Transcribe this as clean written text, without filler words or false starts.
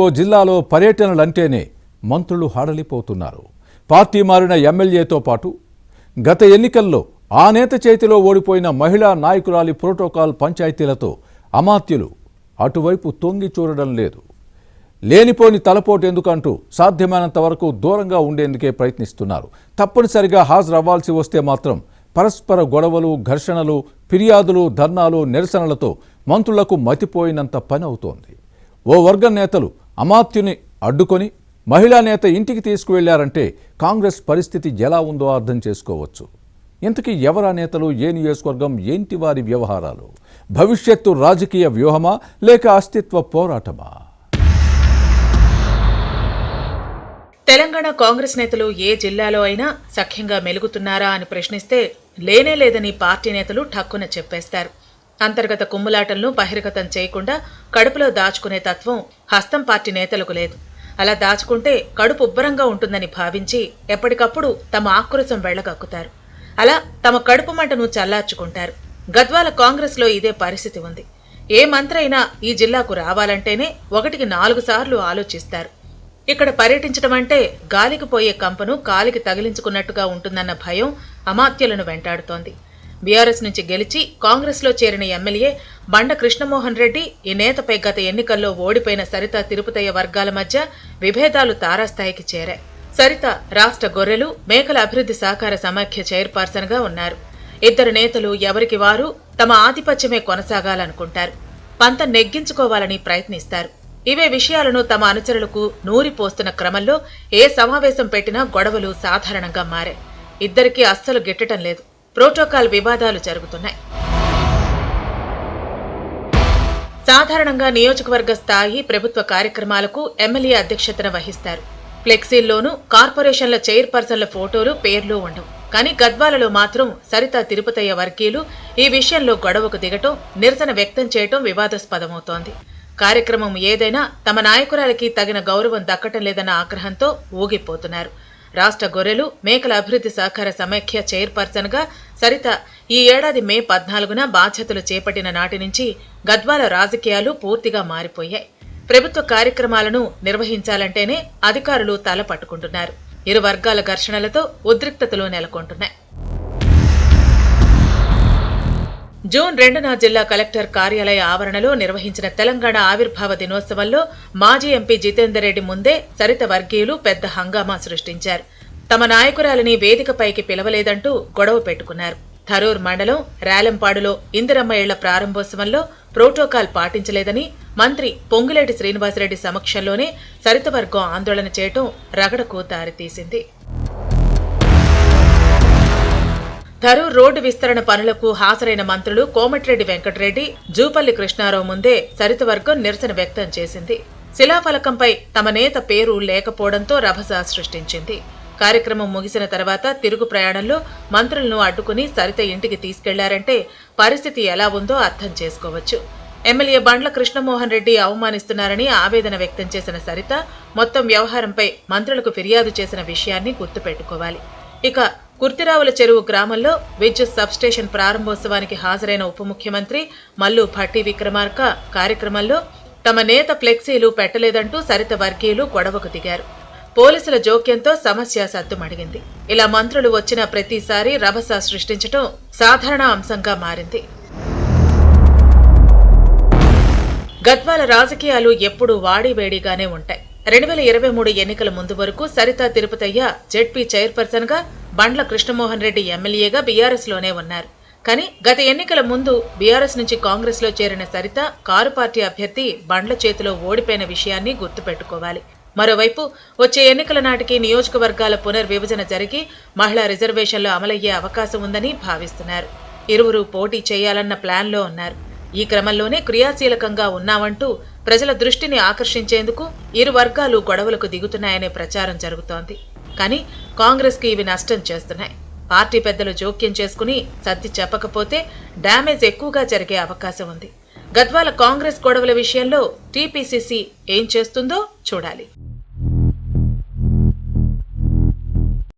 ఓ జిల్లాలో పర్యటనలంటేనే మంత్రులు హడలిపోతున్నారు. పార్టీ మారిన ఎమ్మెల్యేతో పాటు గత ఎన్నికల్లో ఆ నేత చేతిలో ఓడిపోయిన మహిళా నాయకురాలి ప్రోటోకాల్ పంచాయతీలతో అమాత్యులు అటువైపు తొంగి చూడడం లేదు. లేనిపోని తలపోటు ఎందుకంటూ సాధ్యమైనంత వరకు దూరంగా ఉండేందుకే ప్రయత్నిస్తున్నారు. తప్పనిసరిగా హాజరవ్వాల్సి వస్తే మాత్రం పరస్పర గొడవలు, ఘర్షణలు, ఫిర్యాదులు, ధర్నాలు, నిరసనలతో మంత్రులకు మతిపోయినంత పని అవుతోంది. ఓ వర్గం నేతలు అమాత్యుని అడ్డుకొని మహిళా నేత ఇంటికి తీసుకువెళ్లారంటే కాంగ్రెస్ పరిస్థితి ఎలా ఉందో అర్థం చేసుకోవచ్చు. ఇంతకీ ఎవరా నేతలు, ఏ నియోజకవర్గం, ఏంటి వారి వ్యవహారాలు? భవిష్యత్తు రాజకీయ వ్యూహమా లేక అస్తిత్వ పోరాటమా? తెలంగాణ కాంగ్రెస్ నేతలు ఏ జిల్లాలో అయినా సఖ్యంగా మెలుగుతున్నారా అని ప్రశ్నిస్తే లేనే లేదని పార్టీ నేతలు ఠక్కున చెప్పేస్తారు. అంతర్గత కుమ్ములాటలను బహిర్గతం చేయకుండా కడుపులో దాచుకునే తత్వం హస్తం పార్టీ నేతలకు లేదు. అలా దాచుకుంటే కడుపు ఉబ్బరంగా ఉంటుందని భావించి ఎప్పటికప్పుడు తమ ఆక్రోశం వెళ్లగక్కుతారు. అలా తమ కడుపు మంటను చల్లార్చుకుంటారు. గద్వాల కాంగ్రెస్ లో ఇదే పరిస్థితి ఉంది. ఏ మంత్రి అయినా ఈ జిల్లాకు రావాలంటేనే 1కి 4 సార్లు ఆలోచిస్తారు. ఇక్కడ పర్యటించడం అంటే గాలికి పోయే కంపను కాలికి తగిలించుకున్నట్టుగా ఉంటుందన్న భయం అమాత్యులను వెంటాడుతోంది. బీఆర్ఎస్ నుంచి గెలిచి కాంగ్రెస్ లో చేరిన ఎమ్మెల్యే బండ కృష్ణమోహన్ రెడ్డి ఈ నేతపై గత ఎన్నికల్లో ఓడిపోయిన సరిత తిరుపతయ్య వర్గాల మధ్య విభేదాలు తారాస్థాయికి చేరాయి. సరిత రాష్ట్ర గొర్రెలు మేకల అభివృద్ధి సహకార సమాఖ్య చైర్పర్సన్ గా ఉన్నారు. ఇద్దరు నేతలు ఎవరికి వారు తమ ఆధిపత్యమే కొనసాగాలనుకుంటారు. పంత నెగ్గించుకోవాలని ప్రయత్నిస్తారు. ఇవే విషయాలను తమ అనుచరులకు నూరిపోస్తున్న క్రమంలో ఏ సమావేశం పెట్టినా గొడవలు సాధారణంగా మారాయి. ఇద్దరికీ అస్సలు గిట్టడం లేదు. ప్రోటోకాల్ వివాదాలు జరుగుతున్నాయి. సాధారణంగా నియోజకవర్గ స్థాయి ప్రభుత్వ కార్యక్రమాలకు ఎమ్మెల్యే అధ్యక్షతన వహిస్తారు. ఫ్లెక్సీల్లోనూ కార్పొరేషన్ల చైర్పర్సన్ల ఫోటోలు, పేర్లు ఉండవు. కానీ గద్వాలలో మాత్రం సరిత తిరుపతయ్య వర్గీయులు ఈ విషయంలో గొడవకు దిగటం, నిరసన వ్యక్తం చేయటం వివాదాస్పదమవుతోంది. కార్యక్రమం ఏదైనా తమ నాయకురాలికి తగిన గౌరవం దక్కటం లేదన్న ఆగ్రహంతో ఊగిపోతున్నారు. రాష్ట్ర గొర్రెలు మేకల అభివృద్ధి సహకార సమాఖ్య చైర్పర్సన్ గా సరిత ఈ ఏడాది మే 14న బాధ్యతలు చేపట్టిన నాటి నుంచి గద్వాల రాజకీయాలు పూర్తిగా మారిపోయాయి. ప్రభుత్వ కార్యక్రమాలను నిర్వహించాలంటేనే అధికారులు తల పట్టుకుంటున్నారు. ఇరు వర్గాల ఘర్షణలతో ఉద్రిక్తతలు నెలకొంటున్నాయి. జూన్ 2న జిల్లా కలెక్టర్ కార్యాలయ ఆవరణలో నిర్వహించిన తెలంగాణ ఆవిర్భావ దినోత్సవంలో మాజీ ఎంపీ జితేందర్ రెడ్డి ముందే సరిత వర్గీయులు పెద్ద హంగామా సృష్టించారు. తమ నాయకురాలిని వేదికపైకి పిలవలేదంటూ గొడవ పెట్టుకున్నారు. థరూర్ మండలం రేలంపాడులో ఇందిరమ్మ ఇళ్ల ప్రారంభోత్సవంలో ప్రోటోకాల్ పాటించలేదని మంత్రి పొంగులేటి శ్రీనివాసరెడ్డి సమక్షంలోనే సరిత వర్గం ఆందోళన చేయటం రగడకు దారితీసింది. థరూర్ రోడ్డు విస్తరణ పనులకు హాజరైన మంత్రులు కోమటిరెడ్డి వెంకటరెడ్డి, జూపల్లి కృష్ణారావు ముందే సరిత వర్గం నిరసన వ్యక్తం చేసింది. శిలాఫలకంపై తమ నేత పేరు లేకపోవడంతో రభస సృష్టించింది. కార్యక్రమం ముగిసిన తర్వాత తిరుగు ప్రయాణంలో మంత్రులను అడ్డుకుని సరిత ఇంటికి తీసుకెళ్లారంటే పరిస్థితి ఎలా ఉందో అర్థం చేసుకోవచ్చు. ఎమ్మెల్యే బండ్ల కృష్ణమోహన్ రెడ్డి అవమానిస్తున్నారని ఆవేదన వ్యక్తం చేసిన సరిత మొత్తం వ్యవహారంపై మంత్రులకు ఫిర్యాదు చేసిన విషయాన్ని గుర్తుపెట్టుకోవాలి. ఇక కుర్తిరావుల చెరువు గ్రామంలో విద్యుత్ సబ్స్టేషన్ ప్రారంభోత్సవానికి హాజరైన ఉప ముఖ్యమంత్రి మల్లు భట్టి విక్రమార్క కార్యక్రమంలో తమ నేత ఫ్లెక్సీలు పెట్టలేదంటూ సరిత వర్గీయులు గొడవకు దిగారు. పోలీసుల జోక్యంతో సమస్య సద్దుమడిగింది. ఇలా మంత్రులు వచ్చిన ప్రతిసారి రభస సృష్టించటం సాధారణ అంశంగా మారింది. గద్వాల రాజకీయాలు ఎప్పుడూ వాడివేడిగానే ఉంటాయి. 2023 ఎన్నికల ముందు వరకు సరిత తిరుపతయ్య జెడ్పీ చైర్పర్సన్ గా, బండ్ల కృష్ణమోహన్ రెడ్డి ఎమ్మెల్యేగా బీఆర్ఎస్ లోనే ఉన్నారు. కానీ గత ఎన్నికల ముందు బీఆర్ఎస్ నుంచి కాంగ్రెస్ లో చేరిన సరిత కారు పార్టీ అభ్యర్థి బండ్ల చేతిలో ఓడిపోయిన విషయాన్ని గుర్తుపెట్టుకోవాలి. మరోవైపు వచ్చే ఎన్నికల నాటికి నియోజకవర్గాల పునర్విభజన జరిగి మహిళా రిజర్వేషన్లు అమలయ్యే అవకాశం ఉందని భావిస్తున్నారు. ఇరువురు పోటీ చేయాలన్న ప్లాన్లో ఉన్నారు. ఈ క్రమంలోనే క్రియాశీలకంగా ఉన్నామంటూ ప్రజల దృష్టిని ఆకర్షించేందుకు ఇరు వర్గాలు గొడవలకు దిగుతున్నాయనే ప్రచారం జరుగుతోంది. కానీ కాంగ్రెస్ కి ఇవి నష్టం చేస్తున్నాయి. పార్టీ పెద్దలు జోక్యం చేసుకుని సర్ది చెప్పకపోతే డ్యామేజ్ ఎక్కువగా జరిగే అవకాశం ఉంది. గద్వాల కాంగ్రెస్ గొడవల విషయంలో టీపీసీసీ ఏం చేస్తుందో చూడాలి.